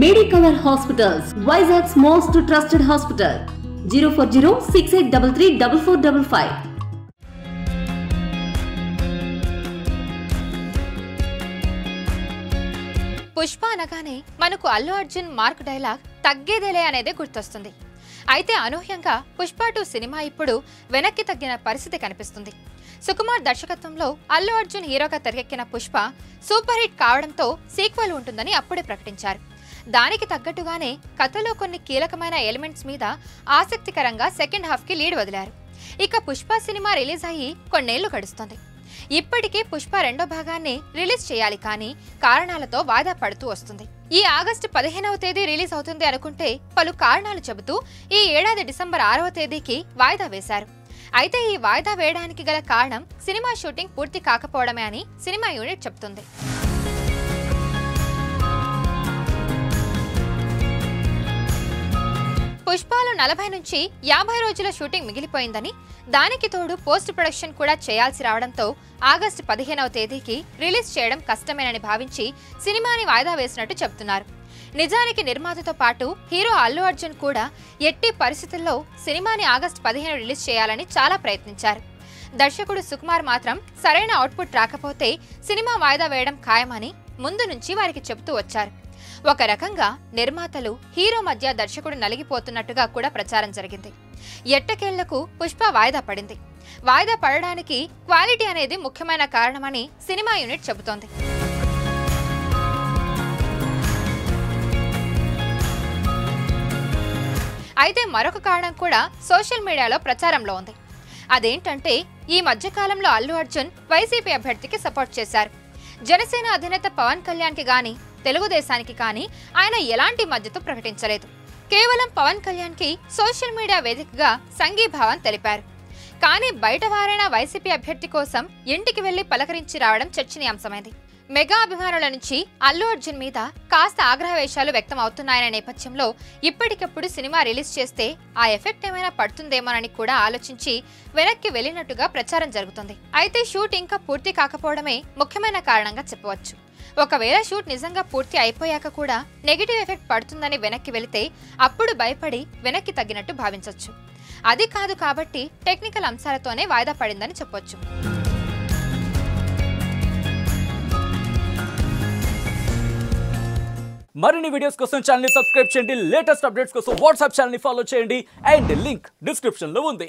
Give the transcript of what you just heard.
Medicover Hospitals, Vizag's most trusted hospital. 040-6833-4455. Pushpa అనగానే మనకు Allu Arjun mark dialogue తగ్గేదేలే అనేది గుర్తొస్తుంది. అయితే అనూహ్యంగా పుష్ప 2 సినిమా ఇప్పుడు వెనక్కి తగ్గిన పరిస్థితి కనిపిస్తుంది. సుకుమార్ దర్శకత్వంలో అల్లు అర్జున్ హీరోగా తెరకెక్కిన పుష్ప సూపర్ హిట్ కావడంతో సీక్వెల్ ఉంటుందని అప్పుడే ప్రకటించారు. దానికి తగ్గట్టుగానే కథలో కొన్ని కీలకమైన ఎలిమెంట్స్ మీద ఆసక్తికరంగా సెకండ్ హాఫ్ కి లీడ్ వదిలారు. ఇక పుష్ప సినిమా రిలీజ్ అయ్యి కొన్నేళ్లు గడుస్తుంది. ఇప్పటికే పుష్ప 2వ భాగాన్ని రిలీజ్ చేయాలి, కానీ కారణాలతో వాయిదా పడుతూ వస్తుంది. ఈ ఆగస్టు 15వ తేదీ రిలీజ్ అవుతుంది అనుకుంటే పలు కారణాలు చెబుతూ ఈ ఏడాది డిసెంబర్ 6వ తేదీకి వాయిదా వేశారు. అయితే ఈ వాయిదా వేయడానికి గల కారణం సినిమా షూటింగ్ పూర్తి కాకపోవడమే అని సినిమా యూనిట్ చెబుతుంది. పుష్పాలు 40 నుంచి 50 రోజుల షూటింగ్ మిగిలిపోయిందని, దానికి తోడు పోస్ట్ ప్రొడక్షన్ కూడా చేయాల్సి రావడంతో ఆగస్టు 15వ తేదీకి రిలీజ్ చేయడం కష్టమేనని భావించి సినిమాని వాయిదా వేసినట్టు చెబుతున్నారు. నిజానికి నిర్మాతతో పాటు హీరో అల్లు అర్జున్ కూడా ఎట్టి పరిస్థితుల్లో సినిమాని ఆగస్టు 15 రిలీజ్ చేయాలని చాలా ప్రయత్నించారు. దర్శకుడు సుకుమార్ మాత్రం సరైన అవుట్పుట్ రాకపోతే సినిమా వాయిదా వేయడం ఖాయమని ముందు నుంచి వారికి చెబుతూ వచ్చారు. ఒక రకంగా నిర్మాతలు హీరో మధ్య దర్శకుడు నలిగిపోతున్నట్టుగా కూడా ప్రచారం జరిగింది. ఎట్టకేళ్లకు పుష్ప వాయిదా పడింది. వాయిదా పడడానికి క్వాలిటీ అనేది ముఖ్యమైన కారణమని సినిమా యూనిట్ చెబుతోంది. అయితే మరొక కారణం కూడా సోషల్ మీడియాలో ప్రచారంలో ఉంది. అదేంటంటే ఈ మధ్యకాలంలో అల్లు అర్జున్ వైసీపీ అభ్యర్థికి సపోర్ట్ చేశారు. జనసేన అధినేత పవన్ కళ్యాణ్ కి గానీ తెలుగుదేశానికి కానీ ఆయన ఎలాంటి మద్దతు ప్రకటించలేదు. కేవలం పవన్ కళ్యాణ్ కి సోషల్ మీడియా వేదికగా సంఘీభావం తెలిపారు. కానీ బయట వారైన వైసీపీ అభ్యర్థి కోసం ఇంటికి వెళ్లి పలకరించి రావడం చర్చనీయాంశమైంది. మెగా అభిమానుల నుంచి అల్లు అర్జున్ మీద కాస్త ఆగ్రహవేశాలు వ్యక్తం అవుతున్నాయనే నేపథ్యంలో ఇప్పటికప్పుడు సినిమా రిలీజ్ చేస్తే ఆ ఎఫెక్ట్ ఏమైనా పడుతుందేమోనని కూడా ఆలోచించి వెనక్కి వెళ్లినట్టుగా ప్రచారం జరుగుతుంది. అయితే షూట్ ఇంకా పూర్తి కాకపోవడమే ముఖ్యమైన కారణంగా చెప్పవచ్చు. ఒకవేళ షూట్ నిజంగా పూర్తి అయిపోయాక కూడా నెగిటివ్ ఎఫెక్ట్ పడుతుందని వెనక్కి వెళితే అప్పుడు భయపడి వెనక్కి తగ్గినట్టు భావించవచ్చు. అది కాదు కాబట్టి టెక్నికల్ అంశాలతోనే వాయిదా పడిందని చెప్పొచ్చు. మరిన్ని వీడియోస్ కోసం ఛానల్ ని సబ్స్క్రైబ్ చేయండి. లేటెస్ట్ అప్డేట్స్ కోసం వాట్సాప్ ఛానల్ ని ఫాలో చేయండి. అండ్ లింక్ డిస్క్రిప్షన్ లో ఉంది.